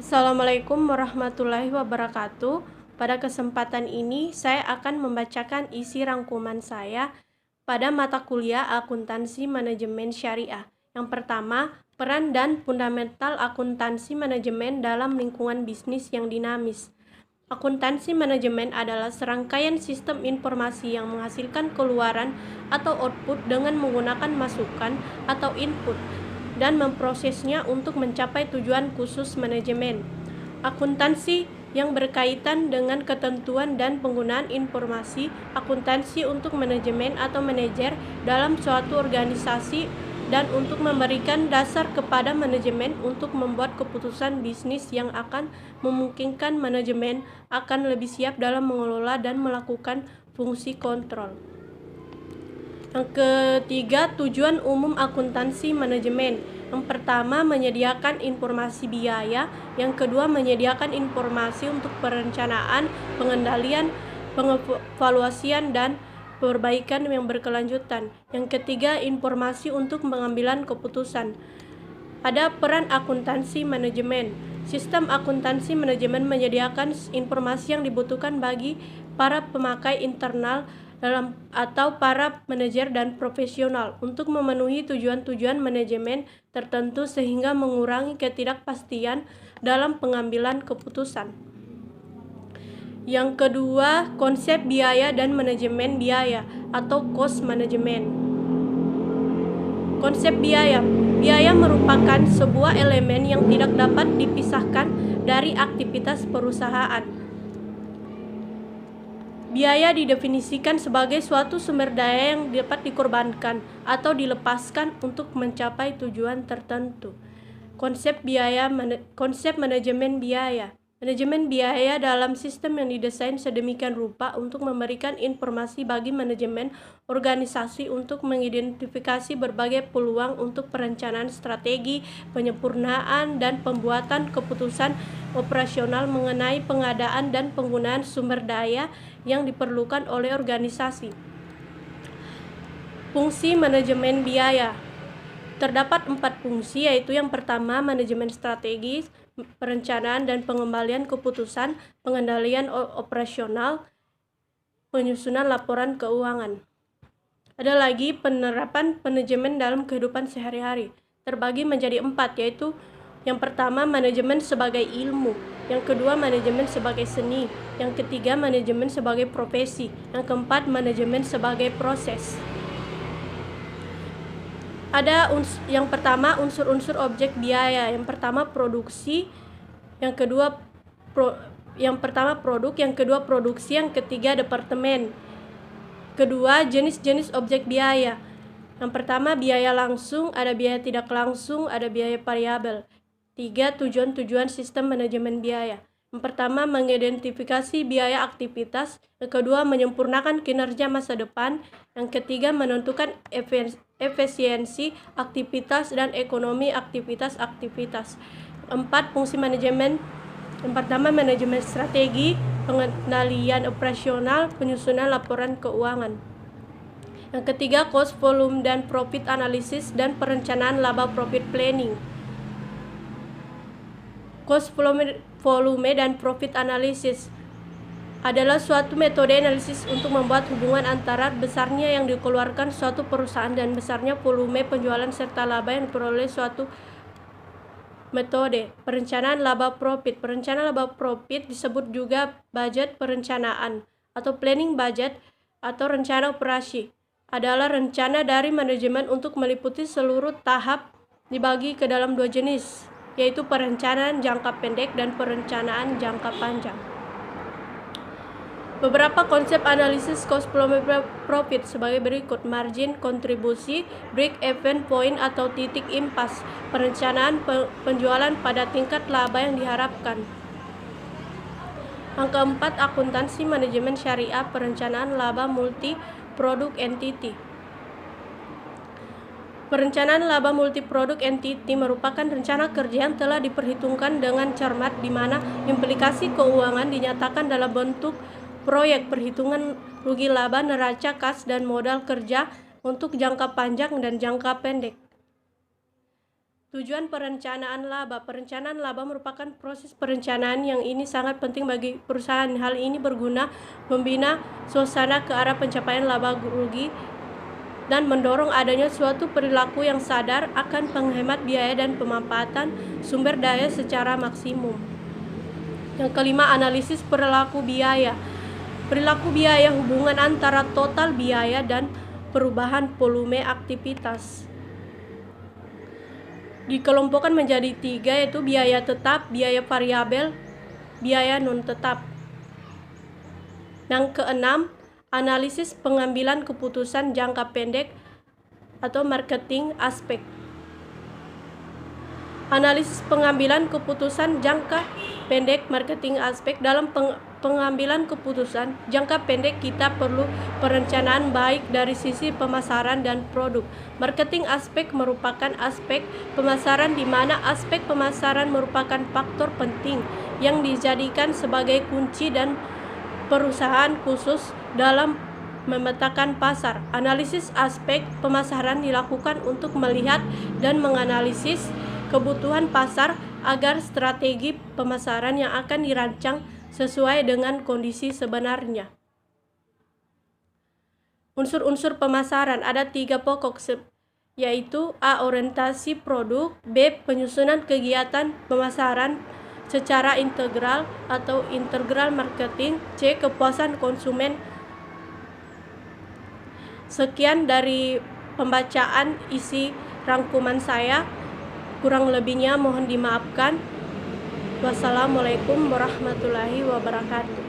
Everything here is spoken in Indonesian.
Assalamualaikum warahmatullahi wabarakatuh. Pada kesempatan ini, saya akan membacakan isi rangkuman saya pada mata kuliah Akuntansi Manajemen Syariah. Yang pertama, peran dan fundamental akuntansi manajemen dalam lingkungan bisnis yang dinamis. Akuntansi manajemen adalah serangkaian sistem informasi yang menghasilkan keluaran atau output dengan menggunakan masukan atau input dan memprosesnya untuk mencapai tujuan khusus manajemen. Akuntansi yang berkaitan dengan ketentuan dan penggunaan informasi, akuntansi untuk manajemen atau manajer dalam suatu organisasi dan untuk memberikan dasar kepada manajemen untuk membuat keputusan bisnis yang akan memungkinkan manajemen akan lebih siap dalam mengelola dan melakukan fungsi kontrol. Yang ketiga, tujuan umum akuntansi manajemen. Yang pertama, menyediakan informasi biaya. Yang kedua, menyediakan informasi untuk perencanaan, pengendalian, pengevaluasian, dan perbaikan yang berkelanjutan. Yang ketiga, informasi untuk pengambilan keputusan. Ada peran akuntansi manajemen. Sistem akuntansi manajemen menyediakan informasi yang dibutuhkan bagi para pemakai internal atau para manajer dan profesional untuk memenuhi tujuan-tujuan manajemen tertentu sehingga mengurangi ketidakpastian dalam pengambilan keputusan. Yang kedua, konsep biaya dan manajemen biaya atau cost management. Konsep biaya. Biaya merupakan sebuah elemen yang tidak dapat dipisahkan dari aktivitas perusahaan. Biaya didefinisikan sebagai suatu sumber daya yang dapat dikorbankan atau dilepaskan untuk mencapai tujuan tertentu. Konsep manajemen biaya. Manajemen biaya dalam sistem yang didesain sedemikian rupa untuk memberikan informasi bagi manajemen organisasi untuk mengidentifikasi berbagai peluang untuk perencanaan strategi, penyempurnaan, dan pembuatan keputusan operasional mengenai pengadaan dan penggunaan sumber daya yang diperlukan oleh organisasi. Fungsi manajemen biaya. Terdapat 4 fungsi, yaitu yang pertama, manajemen strategis, perencanaan dan pengembalian keputusan, pengendalian operasional, penyusunan laporan keuangan. Ada lagi penerapan manajemen dalam kehidupan sehari-hari. Terbagi menjadi 4, yaitu yang pertama, manajemen sebagai ilmu. Yang kedua, manajemen sebagai seni. Yang ketiga, manajemen sebagai profesi. Yang keempat, manajemen sebagai proses. Ada yang pertama, unsur-unsur objek biaya. Yang pertama, produksi. Yang kedua, produk. Yang kedua, produksi. Yang ketiga, departemen. Kedua, jenis-jenis objek biaya. Yang pertama, biaya langsung, ada biaya tidak langsung, ada biaya variabel. 3. Tujuan-tujuan sistem manajemen biaya. Yang pertama, mengidentifikasi biaya aktivitas. Yang kedua, menyempurnakan kinerja masa depan. Yang ketiga, menentukan efisiensi aktivitas dan ekonomi aktivitas. 4. Fungsi manajemen. Yang pertama, manajemen strategi, pengendalian operasional, penyusunan laporan keuangan. Yang ketiga, cost, volume, dan profit analysis dan perencanaan laba profit planning. Cost, volume, dan profit analysis adalah suatu metode analisis untuk membuat hubungan antara besarnya yang dikeluarkan suatu perusahaan dan besarnya volume penjualan serta laba yang diperoleh suatu metode. Perencanaan laba profit. Perencanaan laba profit disebut juga budget perencanaan atau planning budget atau rencana operasi. Adalah rencana dari manajemen untuk meliputi seluruh tahap, dibagi ke dalam 2 jenis, yaitu perencanaan jangka pendek dan perencanaan jangka panjang. Beberapa konsep analisis cost volume profit sebagai berikut: margin, kontribusi, break even point atau titik impas, perencanaan penjualan pada tingkat laba yang diharapkan. Yang keempat, akuntansi manajemen syariah, perencanaan laba multi produk entity. Perencanaan laba multi-produk entity merupakan rencana kerja yang telah diperhitungkan dengan cermat di mana implikasi keuangan dinyatakan dalam bentuk proyek perhitungan rugi laba, neraca kas, dan modal kerja untuk jangka panjang dan jangka pendek. Tujuan perencanaan laba. Perencanaan laba merupakan proses perencanaan yang ini sangat penting bagi perusahaan. Hal ini berguna membina suasana ke arah pencapaian laba rugi dan mendorong adanya suatu perilaku yang sadar akan penghemat biaya dan pemanfaatan sumber daya secara maksimum. Yang kelima, analisis perilaku biaya. Perilaku biaya hubungan antara total biaya dan perubahan volume aktivitas. Dikelompokkan menjadi 3, yaitu biaya tetap, biaya variabel, biaya non tetap. Yang keenam, analisis pengambilan keputusan jangka pendek atau marketing aspek. Analisis pengambilan keputusan jangka pendek marketing aspek. Dalam pengambilan keputusan jangka pendek kita perlu perencanaan baik dari sisi pemasaran dan produk. Marketing aspek merupakan aspek pemasaran di mana aspek pemasaran merupakan faktor penting yang dijadikan sebagai kunci dan perusahaan khusus dalam memetakan pasar. Analisis aspek pemasaran dilakukan untuk melihat dan menganalisis kebutuhan pasar agar strategi pemasaran yang akan dirancang sesuai dengan kondisi sebenarnya. Unsur-unsur pemasaran ada 3 pokok, yaitu A. Orientasi produk, B. Penyusunan kegiatan pemasaran secara integral atau integral marketing, C. Kepuasan konsumen. Sekian dari pembacaan isi rangkuman saya. Kurang lebihnya mohon dimaafkan. Wassalamualaikum warahmatullahi wabarakatuh.